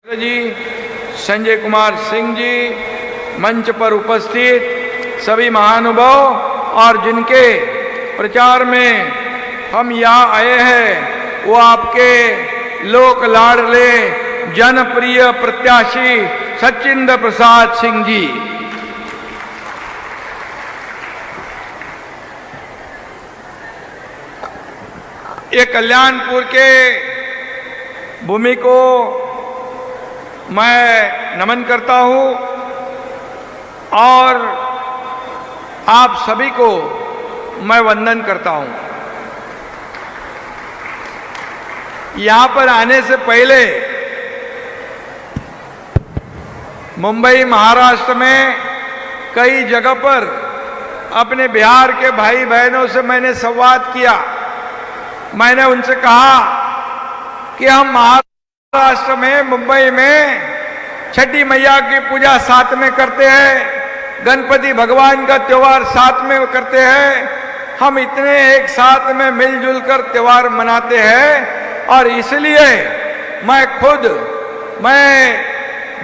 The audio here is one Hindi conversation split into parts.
जी, संजय कुमार सिंह जी, मंच पर उपस्थित सभी महानुभाव और जिनके प्रचार में हम यहाँ आए हैं, वो आपके लोक लाडले जनप्रिय प्रत्याशी सचिंद्र प्रसाद सिंह जी। ये कल्याणपुर के भूमि को मैं नमन करता हूं और आप सभी को मैं वंदन करता हूं। यहां पर आने से पहले मुंबई महाराष्ट्र में कई जगह पर अपने बिहार के भाई बहनों से मैंने संवाद किया। मैंने उनसे कहा कि हम महाराष्ट्र में मुंबई में छठी मैया की पूजा साथ में करते हैं, गणपति भगवान का त्योहार साथ में करते हैं, हम इतने एक साथ में मिलजुल कर त्योहार मनाते हैं और इसलिए मैं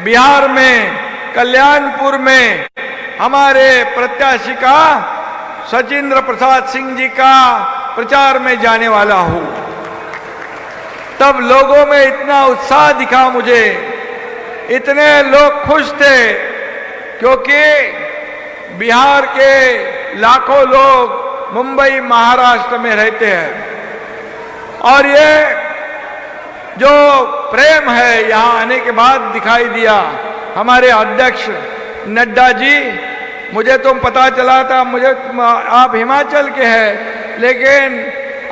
बिहार में कल्याणपुर में हमारे प्रत्याशी का सचिंद्र प्रसाद सिंह जी का प्रचार में जाने वाला हूं। तब लोगों में इतना उत्साह दिखा, मुझे इतने लोग खुश थे, क्योंकि बिहार के लाखों लोग मुंबई महाराष्ट्र में रहते हैं और ये जो प्रेम है यहाँ आने के बाद दिखाई दिया। हमारे अध्यक्ष नड्डा जी, मुझे तो पता चला था, आप हिमाचल के हैं, लेकिन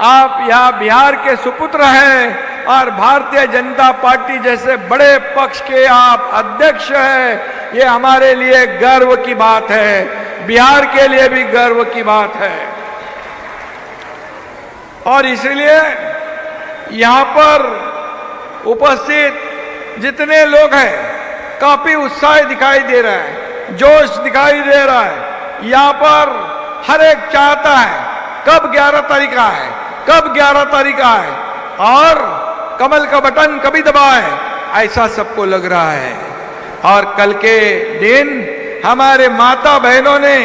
आप यहाँ बिहार के सुपुत्र हैं और भारतीय जनता पार्टी जैसे बड़े पक्ष के आप अध्यक्ष हैं। ये हमारे लिए गर्व की बात है, बिहार के लिए भी गर्व की बात है। और इसलिए यहाँ पर उपस्थित जितने लोग हैं, काफी उत्साह दिखाई दे रहा है, जोश दिखाई दे रहा है। यहाँ पर हर एक चाहता है कब 11 तारीख है, कब 11 तारीख है और कमल का बटन कभी दबाए, ऐसा सबको लग रहा है। और कल के दिन हमारे माता बहनों ने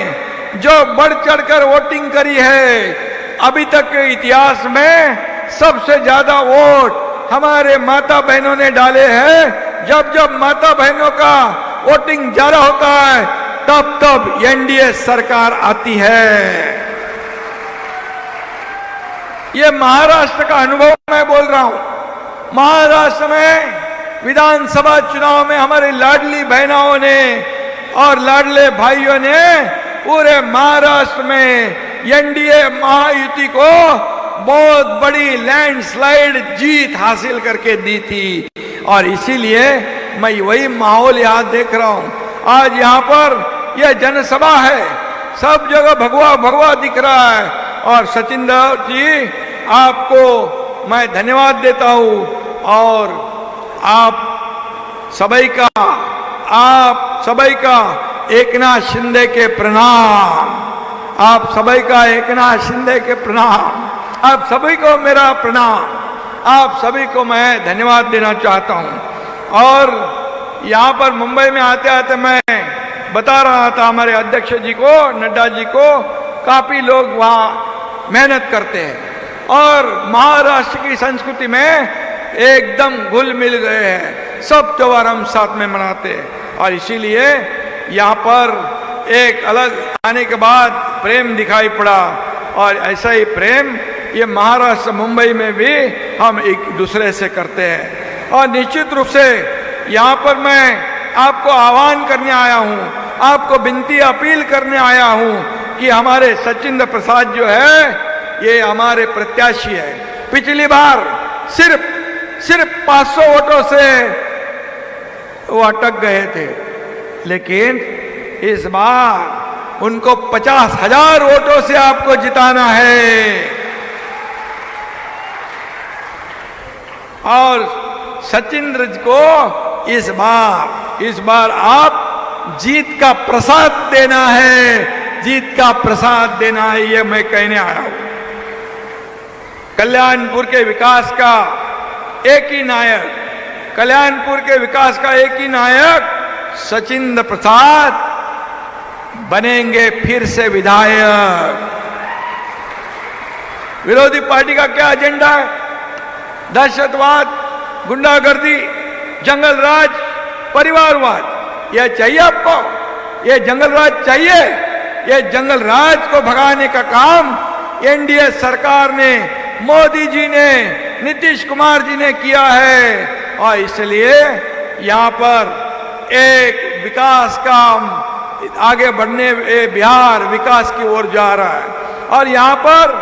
जो बढ़ चढ़कर वोटिंग करी है, अभी तक के इतिहास में सबसे ज्यादा वोट हमारे माता बहनों ने डाले हैं। जब जब माता बहनों का वोटिंग ज्यादा होता है, तब तब एनडीए सरकार आती है। ये महाराष्ट्र का अनुभव मैं बोल रहा हूं। महाराष्ट्र में विधानसभा चुनाव में हमारी लाडली बहनों ने और लाडले भाइयों ने पूरे महाराष्ट्र में एनडीए महायुति को बहुत बड़ी लैंडस्लाइड जीत हासिल करके दी थी। और इसीलिए मैं वही माहौल यहाँ देख रहा हूँ। आज यहाँ पर यह जनसभा है, सब जगह भगवा भगवा दिख रहा है। और सचिंद्र जी, आपको मैं धन्यवाद देता हूँ और आप सभी का एकनाथ शिंदे के प्रणाम, आप सभी का एकनाथ शिंदे के प्रणाम, आप सभी को मेरा प्रणाम, आप सभी को मैं धन्यवाद देना चाहता हूं। और यहाँ पर मुंबई में आते आते मैं बता रहा था हमारे अध्यक्ष जी को, नड्डा जी को, काफी लोग वहाँ मेहनत करते हैं और महाराष्ट्र की संस्कृति में एकदम घुल मिल गए हैं। सब त्योहार हम साथ में मनाते हैं और इसीलिए यहाँ पर एक अलग आने के बाद प्रेम दिखाई पड़ा। और ऐसा ही प्रेम ये महाराष्ट्र मुंबई में भी हम एक दूसरे से करते हैं। और निश्चित रूप से यहाँ पर मैं आपको आह्वान करने आया हूँ, आपको विनती अपील करने आया हूँ कि हमारे सचिंद्र प्रसाद जो है ये हमारे प्रत्याशी है। पिछली बार सिर्फ 500 वोटों से वो अटक गए थे, लेकिन इस बार उनको 50,000 वोटों से आपको जिताना है। और सचिंद्र को इस बार आप जीत का प्रसाद देना है, जीत का प्रसाद देना है, ये मैं कहने आया हूं। कल्याणपुर के विकास का एक ही नायक, कल्याणपुर के विकास का एक ही नायक सचिंद्र प्रसाद बनेंगे फिर से विधायक। विरोधी पार्टी का क्या एजेंडा है? दहशतवाद, गुंडागर्दी, जंगल राज, परिवारवाद, यह चाहिए आपको? यह जंगल राज चाहिए? यह जंगल राज को भगाने का काम एनडीए सरकार ने, मोदी जी ने, नीतीश कुमार जी ने किया है। और इसलिए यहां पर एक विकास का आगे बढ़ने, बिहार विकास की ओर जा रहा है। और यहां पर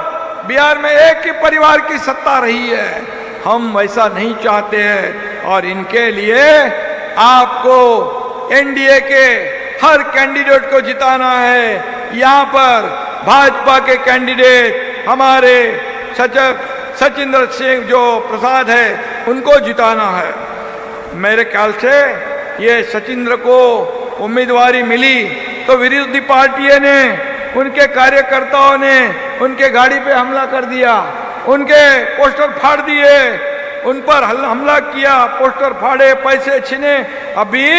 बिहार में एक ही परिवार की सत्ता रही है। हम वैसा नहीं चाहते हैं और इनके लिए आपको एनडीए के हर कैंडिडेट को जिताना है। यहां पर भाजपा के कैंडिडेट हमारे सचिंद्र सिंह जो प्रसाद है उनको जिताना है। मेरे ख्याल से ये सचिंद्र को उम्मीदवारी मिली तो विरोधी पार्टियों ने, उनके कार्यकर्ताओं ने उनके गाड़ी पे हमला कर दिया, उनके पोस्टर फाड़ दिए, उन पर हमला किया, पोस्टर फाड़े, पैसे छीने। अभी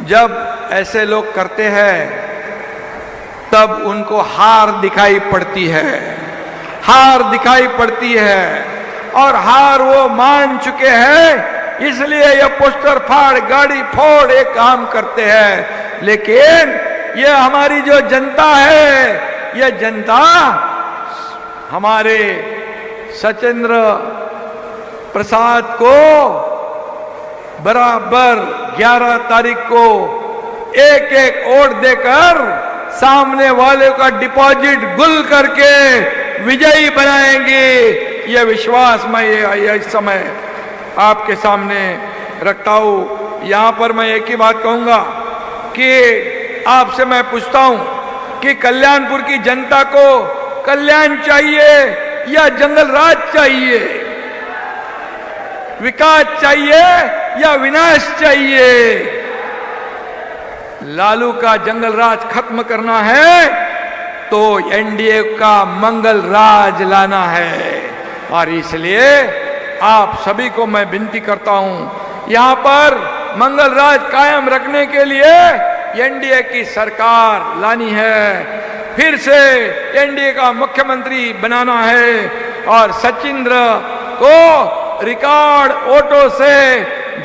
जब ऐसे लोग करते हैं तब उनको हार दिखाई पड़ती है, हार दिखाई पड़ती है और हार वो मान चुके हैं। इसलिए ये पोस्टर फाड़, गाड़ी फोड़ एक काम करते हैं। लेकिन ये हमारी जो जनता है, ये जनता हमारे सचिंद्र प्रसाद को बराबर 11 तारीख को एक एक वोट देकर सामने वाले का डिपॉजिट गुल करके विजयी बनाएंगे। यह विश्वास मैं इस समय आपके सामने रखता हूं। यहां पर मैं एक ही बात कहूंगा कि आपसे मैं पूछता हूं कि कल्याणपुर की जनता को कल्याण चाहिए या जंगल राज चाहिए? विकास चाहिए या विनाश चाहिए? लालू का जंगल राज खत्म करना है तो एनडीए का मंगल राज लाना है। और इसलिए आप सभी को मैं विनती करता हूं, यहां पर मंगल राज कायम रखने के लिए एनडीए की सरकार लानी है, फिर से एनडीए का मुख्यमंत्री बनाना है और सचिंद्र को रिकॉर्ड वोटों से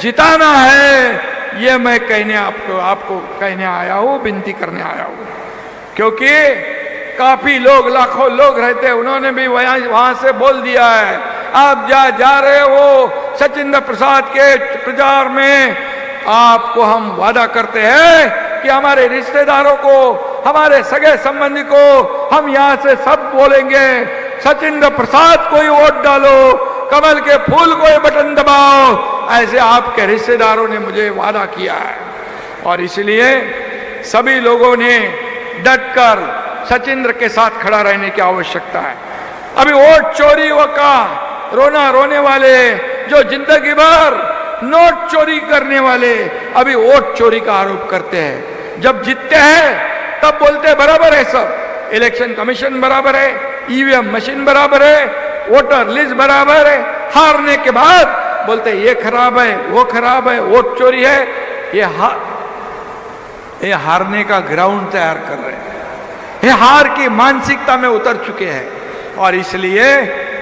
जिताना है। ये मैं कहने आपको कहने आया हूं, विनती करने आया हूं, क्योंकि काफी लोग, लाखों लोग रहते हैं, उन्होंने भी वहां से बोल दिया है आप जा रहे हो सचिंद्र प्रसाद के प्रचार में। आपको हम वादा करते हैं कि हमारे रिश्तेदारों को, हमारे सगे संबंधी को हम यहां से सब बोलेंगे सचिंद्र प्रसाद को ही वोट डालो, कमल के फूल को ही बटन दबाओ। ऐसे आपके रिश्तेदारों ने मुझे वादा किया है और इसलिए सभी लोगों ने डटकर सचिंद्र के साथ खड़ा रहने की आवश्यकता है। अभी वोट चोरी का रोने वाले, जो जिंदगी भर नोट चोरी करने वाले, अभी वोट चोरी का आरोप करते हैं। जब जीतते हैं तब बोलते हैं बराबर है, सब इलेक्शन कमीशन बराबर है, ईवीएम मशीन बराबर है, वोटर लिस्ट बराबर है। हारने के बाद बोलते हैं ये खराब है, वो खराब है, वोट चोरी है। ये हारने का ग्राउंड तैयार कर रहे हैं, ये हार की मानसिकता में उतर चुके हैं। और इसलिए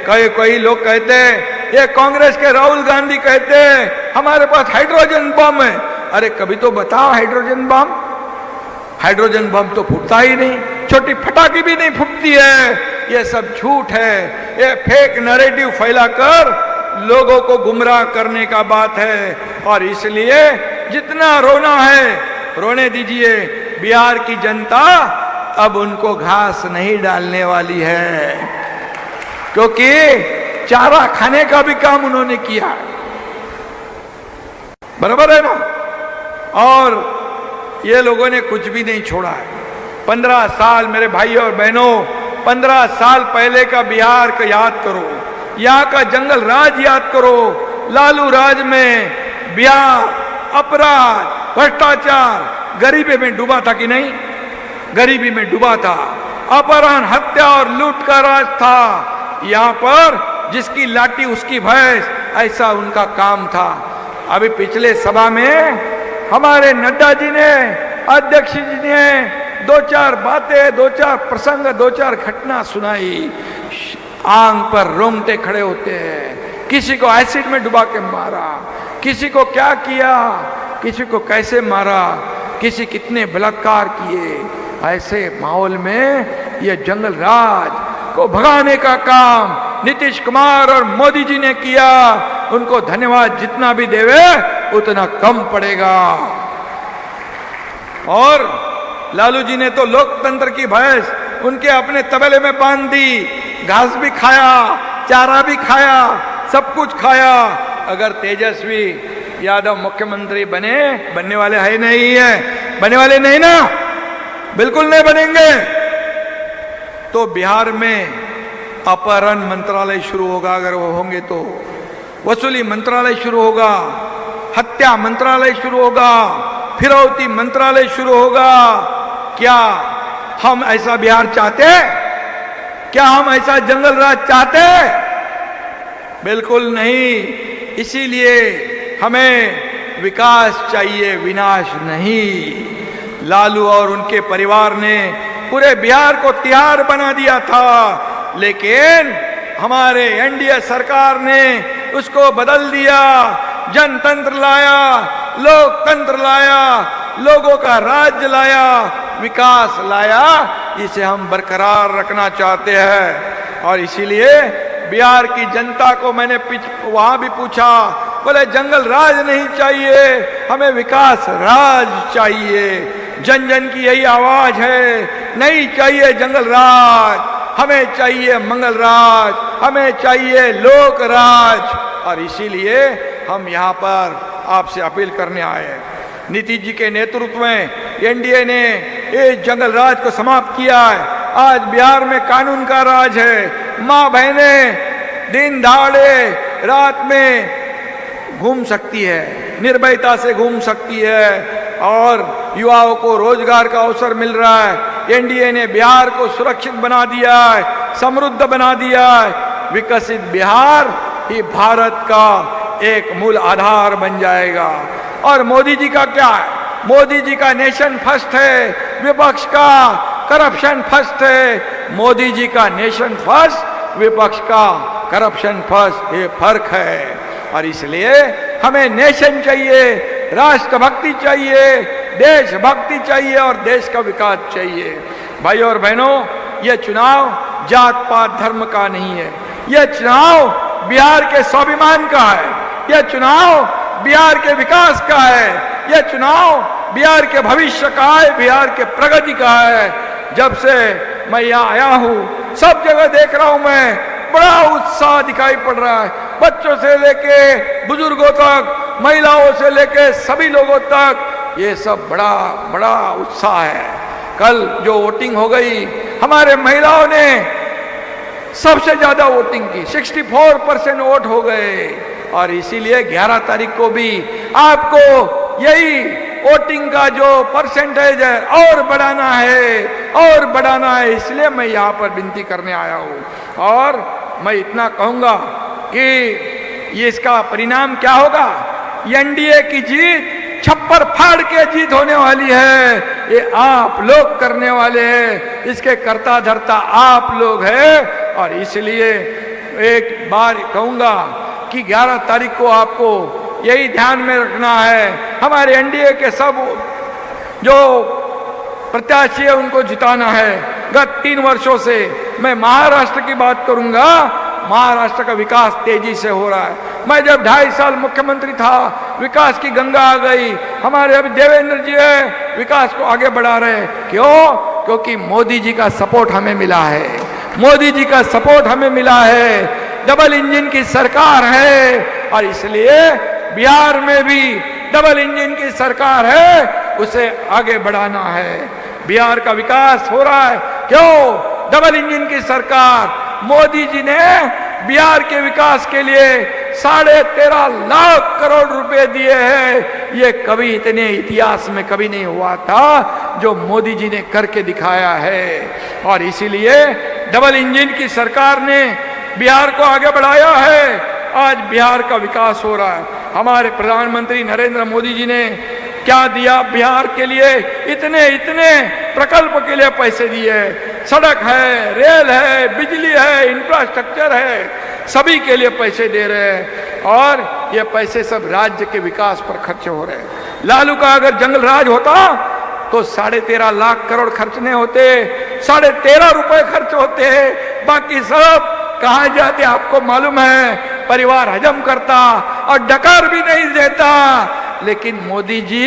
कई लोग कहते हैं, ये कांग्रेस के राहुल गांधी कहते हैं हमारे पास हाइड्रोजन बम है। अरे कभी तो बताओ हाइड्रोजन बम? हाइड्रोजन बम तो फूटता ही नहीं, छोटी फटाकी भी नहीं फूटती है। ये सब झूठ है, ये फेक नैरेटिव फैलाकर लोगों को गुमराह करने का बात है। और इसलिए जितना रोना है रोने दीजिए। बिहार की जनता अब उनको घास नहीं डालने वाली है, क्योंकि चारा खाने का भी काम उन्होंने किया, बराबर है ना। और ये लोगों ने कुछ भी नहीं छोड़ा है। 15 साल मेरे भाई और बहनों, 15 साल पहले का बिहार को याद करो, यहाँ का जंगल राज याद करो। लालू राज में बिहार अपराध, भ्रष्टाचार, गरीबी में डूबा था कि नहीं? गरीबी में डूबा था। अपहरण, हत्या और लूट का राज था। यहाँ पर जिसकी लाठी उसकी भैंस, ऐसा उनका काम था। अभी पिछले सभा में हमारे नड्डा जी ने, अध्यक्ष जी ने दो चार बातें, दो चार प्रसंग, दो चार घटना सुनाई, आंख पर रोंगटे खड़े होते हैं। किसी को एसिड में डुबा के मारा, किसी को क्या किया, किसी को कैसे मारा, किसी कितने बलात्कार किए। ऐसे माहौल में ये जंगल राज को भगाने का काम नीतीश कुमार और मोदी जी ने किया। उनको धन्यवाद जितना भी देवे उतना कम पड़ेगा। और लालू जी ने तो लोकतंत्र की भैंस उनके अपने तबेले में बांध दी, घास भी खाया, चारा भी खाया, सब कुछ खाया। अगर तेजस्वी यादव मुख्यमंत्री बनने वाले है नहीं है, बनने वाले नहीं ना, बिल्कुल नहीं बनेंगे, तो बिहार में अपहरण मंत्रालय शुरू होगा। अगर वो होंगे तो वसूली मंत्रालय शुरू होगा, हत्या मंत्रालय शुरू होगा, फिरौती मंत्रालय शुरू होगा। क्या हम ऐसा बिहार चाहते? क्या हम ऐसा जंगल राज चाहते? बिल्कुल नहीं। इसीलिए हमें विकास चाहिए, विनाश नहीं। लालू और उनके परिवार ने पूरे बिहार को तिहाड़ बना दिया था, लेकिन हमारे एनडीए सरकार ने उसको बदल दिया। जनतंत्र लाया, लोकतंत्र लाया, लोगों का राज्य लाया, विकास लाया। इसे हम बरकरार रखना चाहते हैं। और इसीलिए बिहार की जनता को मैंने वहां भी पूछा, बोले जंगल राज नहीं चाहिए, हमें विकास राज चाहिए। जन जन की यही आवाज है, नहीं चाहिए जंगल राज, हमें चाहिए मंगल राज, हमें चाहिए लोक राज। और इसीलिए हम यहाँ पर आपसे अपील करने आए हैं। नीतीश जी के नेतृत्व में एनडीए ने इस जंगल राज को समाप्त किया है। आज बिहार में कानून का राज है। माँ बहनें दिन दहाड़े रात में घूम सकती है, निर्भयता से घूम सकती है, और युवाओं को रोजगार का अवसर मिल रहा है। एनडीए ने बिहार को सुरक्षित बना दिया है, समृद्ध बना दिया है। विकसित बिहार ही भारत का एक मूल आधार बन जाएगा। और मोदी जी का क्या है? मोदी जी का नेशन फर्स्ट है, विपक्ष का करप्शन फर्स्ट है। मोदी जी का नेशन फर्स्ट, विपक्ष का करप्शन फर्स्ट, ये फर्क है। और इसलिए हमें नेशन चाहिए, राष्ट्रभक्ति चाहिए, देशभक्ति चाहिए और देश का विकास चाहिए। भाइयों और बहनों, ये चुनाव जात पात धर्म का नहीं है। यह चुनाव बिहार के स्वाभिमान का है। यह चुनाव बिहार के विकास का है। यह चुनाव बिहार के भविष्य का है, बिहार के प्रगति का है। जब से मैं यहाँ आया हूँ, सब जगह देख रहा हूँ मैं, बड़ा उत्साह दिखाई पड़ रहा है। बच्चों से लेके बुजुर्गों तक, महिलाओं से लेके सभी लोगों तक, ये सब बड़ा बड़ा उत्साह है। कल जो वोटिंग हो गई, हमारे महिलाओं ने सबसे ज्यादा वोटिंग की, 64% वोट हो गए। और इसीलिए 11 तारीख को भी आपको यही वोटिंग का जो परसेंटेज है और बढ़ाना है, और बढ़ाना है। इसलिए मैं यहाँ पर विनती करने आया हूँ। और मैं इतना कहूँगा कि ये इसका परिणाम क्या होगा? एनडीए की जीत छप्पर फाड़ के जीत होने वाली है। ये आप लोग करने वाले हैं, इसके कर्ता धर्ता आप लोग हैं। और इसलिए एक बार कहूँगा कि 11 तारीख को आपको यही ध्यान में रखना है। हमारे एनडीए के सब जो प्रत्याशी है उनको जिताना है। गत 3 वर्षों से मैं महाराष्ट्र की बात करूंगा, महाराष्ट्र का विकास तेजी से हो रहा है। मैं जब 2.5 साल मुख्यमंत्री था, विकास की गंगा आ गई। हमारे अभी देवेंद्र जी है, विकास को आगे बढ़ा रहे। क्यों? क्योंकि मोदी जी का सपोर्ट हमें मिला है। मोदी जी का सपोर्ट हमें मिला है। डबल इंजन की सरकार है। और इसलिए बिहार में भी डबल इंजन की सरकार है, उसे आगे बढ़ाना है। बिहार का विकास हो रहा है। क्यों? डबल इंजन की सरकार। मोदी जी ने बिहार के विकास के लिए 13.5 लाख करोड़ रुपए दिए हैं। ये कभी इतने इतिहास में कभी नहीं हुआ था जो मोदी जी ने करके दिखाया है। और इसीलिए डबल इंजन की सरकार ने बिहार को आगे बढ़ाया है। आज बिहार का विकास हो रहा है। हमारे प्रधानमंत्री नरेंद्र मोदी जी ने क्या दिया बिहार के लिए, इतने इतने प्रकल्प के लिए पैसे दिए। सड़क है, रेल है, बिजली है, इंफ्रास्ट्रक्चर है, सभी के लिए पैसे दे रहे हैं और ये पैसे सब राज्य के विकास पर खर्च हो रहे हैं। लालू का अगर जंगल राज होता तो 13.5 लाख करोड़ खर्च नहीं होते, 13.5 रुपए खर्च होते, बाकी सब कहाँ जाते आपको मालूम है। परिवार हजम करता और डकार भी नहीं देता, लेकिन मोदी जी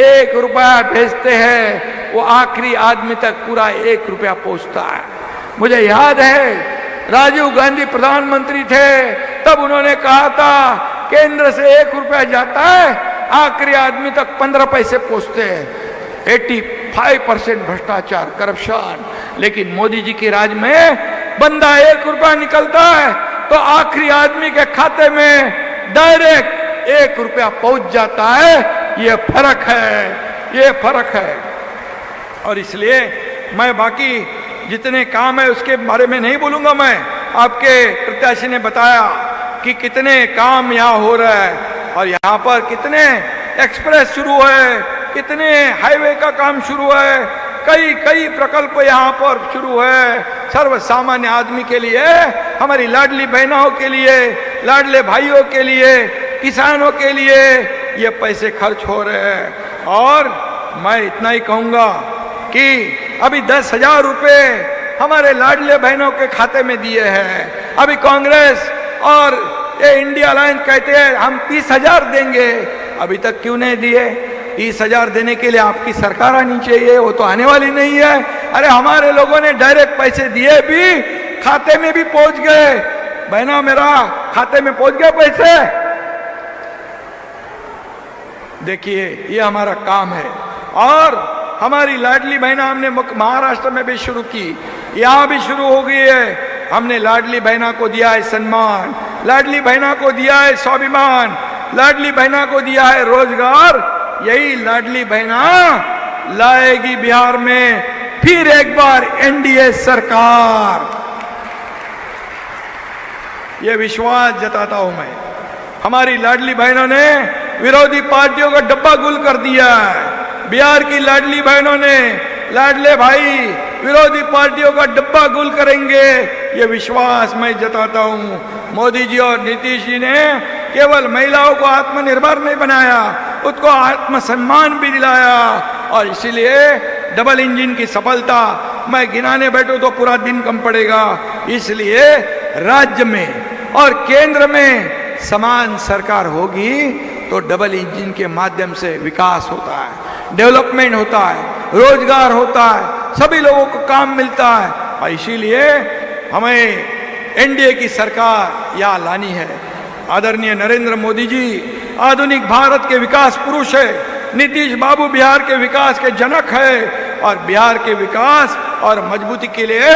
1 रुपया भेजते हैं, वो आखिरी आदमी तक पूरा 1 रुपया पहुंचता है। मुझे याद है राजीव गांधी प्रधानमंत्री थे, तब उन्होंने कहा था केंद्र से 1 रुपया जाता है, आखिरी आदमी तक 15 पैसे पहुंचते हैं। 85% भ्रष्टाचार, करप्शन। लेकिन मोदी जी के राज में बंदा 1 रुपया निकलता है तो आखिरी आदमी के खाते में डायरेक्ट 1 रुपया पहुंच जाता है। ये फर्क है, ये फर्क है। और इसलिए मैं बाकी जितने काम है उसके बारे में नहीं बोलूंगा। मैं आपके प्रत्याशी ने बताया कि कितने काम यहाँ हो रहा है और यहाँ पर कितने एक्सप्रेस शुरू है, कितने हाईवे का काम शुरू है, कई प्रकल्प यहाँ पर शुरू है। सर्व सामान्य आदमी के लिए, हमारी लाडली बहनों के लिए, लाडले भाइयों के लिए, किसानों के लिए ये पैसे खर्च हो रहे हैं। और मैं इतना ही कहूंगा कि अभी 10,000 रुपए हमारे लाडले बहनों के खाते में दिए हैं। अभी कांग्रेस और ये इंडिया अलायंस कहते हैं हम 30,000 देंगे, अभी तक क्यों नहीं दिए? 30,000 देने के लिए आपकी सरकार आनी चाहिए, वो तो आने वाली नहीं है। अरे हमारे लोगों ने डायरेक्ट पैसे दिए भी, खाते में भी पहुंच गए। बहना मेरा खाते में पहुंच गए पैसे। देखिए ये हमारा काम है। और हमारी लाडली बहना हमने महाराष्ट्र में भी शुरू की, यहां भी शुरू हो गई है। हमने लाडली बहना को दिया है सम्मान, लाडली बहना को दिया है स्वाभिमान, लाडली बहना को दिया है रोजगार। यही लाडली बहना लाएगी बिहार में फिर एक बार एनडीए सरकार। ये विश्वास जताता हूं मैं। हमारी लाडली बहनों ने विरोधी पार्टियों का डब्बा गुल कर दिया है। बिहार की लाडली बहनों ने, लाडले भाई विरोधी पार्टियों का डब्बा गुल करेंगे, ये विश्वास मैं जताता हूं। मोदी जी और नीतीश जी ने केवल महिलाओं को आत्मनिर्भर नहीं बनाया, उसको आत्मसम्मान भी दिलाया। और इसीलिए डबल इंजन की सफलता मैं गिनाने बैठूं तो पूरा दिन कम पड़ेगा। इसलिए राज्य में और केंद्र में समान सरकार होगी तो डबल इंजन के माध्यम से विकास होता है, डेवलपमेंट होता है, रोजगार होता है, सभी लोगों को काम मिलता है। और इसीलिए हमें एनडीए की सरकार यहाँ लानी है। आदरणीय नरेंद्र मोदी जी आधुनिक भारत के विकास पुरुष है। नीतीश बाबू बिहार के विकास के जनक है और बिहार के विकास और मजबूती के लिए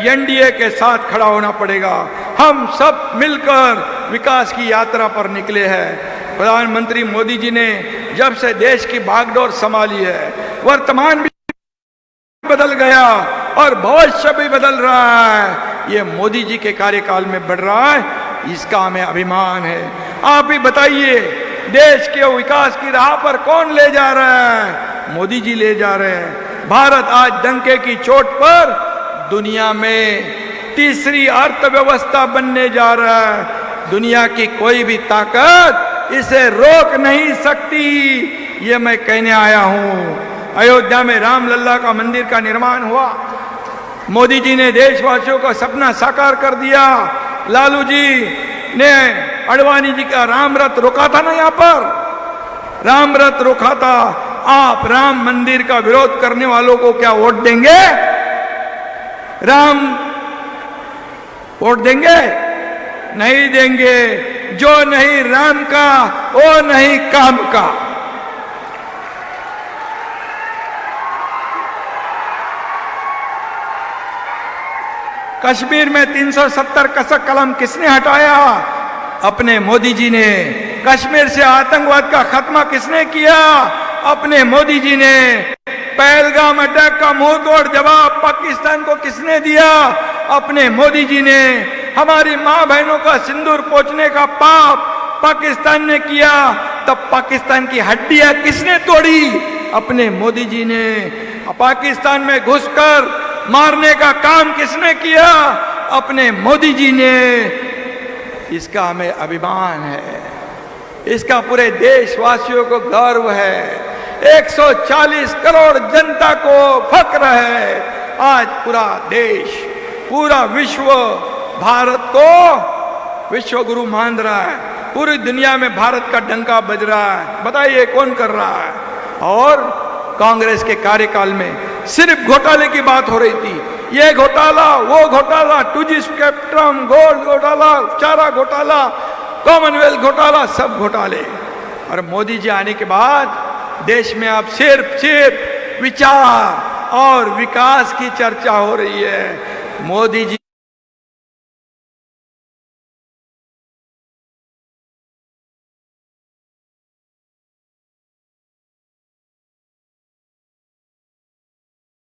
एनडीए के साथ खड़ा होना पड़ेगा। हम सब मिलकर विकास की यात्रा पर निकले हैं। प्रधानमंत्री मोदी जी ने जब से देश की बागडोर संभाली है, वर्तमान भी बदल गया और भविष्य भी बदल रहा है। ये मोदी जी के कार्यकाल में बढ़ रहा है, इसका हमें अभिमान है। आप ही बताइए देश के विकास की राह पर कौन ले जा रहा है? मोदी जी ले जा रहे हैं। भारत आज डंके की चोट पर दुनिया में तीसरी अर्थव्यवस्था बनने जा रहा है। दुनिया की कोई भी ताकत इसे रोक नहीं सकती, ये मैं कहने आया हूं। अयोध्या में रामलला का मंदिर का निर्माण हुआ, मोदी जी ने देशवासियों का सपना साकार कर दिया। लालू जी ने अडवाणी जी का राम रथ रोका था ना, यहाँ पर राम रथ रोका था। आप राम मंदिर का विरोध करने वालों को क्या वोट देंगे? राम वोट देंगे? नहीं देंगे। जो नहीं राम का वो नहीं काम का। कश्मीर में 370 कसक कलम किसने हटाया? अपने मोदी जी ने। कश्मीर से आतंकवाद का खात्मा किसने किया? अपने मोदी जी ने। पहलगाम अटैक का मुंह तोड़ जवाब पाकिस्तान को किसने दिया? अपने मोदी जी ने। हमारी मां बहनों का सिंदूर पोंछने का पाप पाकिस्तान ने किया, तब पाकिस्तान की हड्डियां किसने तोड़ी? अपने मोदी जी ने। पाकिस्तान में घुसकर मारने का काम किसने किया? अपने मोदी जी ने। इसका हमें अभिमान है, इसका पूरे देशवासियों को गर्व है। 140 करोड़ जनता को फक्र है। आज पूरा देश, पूरा विश्व भारत को विश्व गुरु मान रहा है। पूरी दुनिया में भारत का डंका बज रहा है। बताइए कौन कर रहा है? और कांग्रेस के कार्यकाल में सिर्फ घोटाले की बात हो रही थी। ये घोटाला, वो घोटाला, 2G स्पेक्ट्रम, गोल्ड घोटाला, चारा घोटाला, कॉमनवेल्थ घोटाला, सब घोटाले। और मोदी जी आने के बाद देश में अब सिर्फ विचार और विकास की चर्चा हो रही है। मोदी जी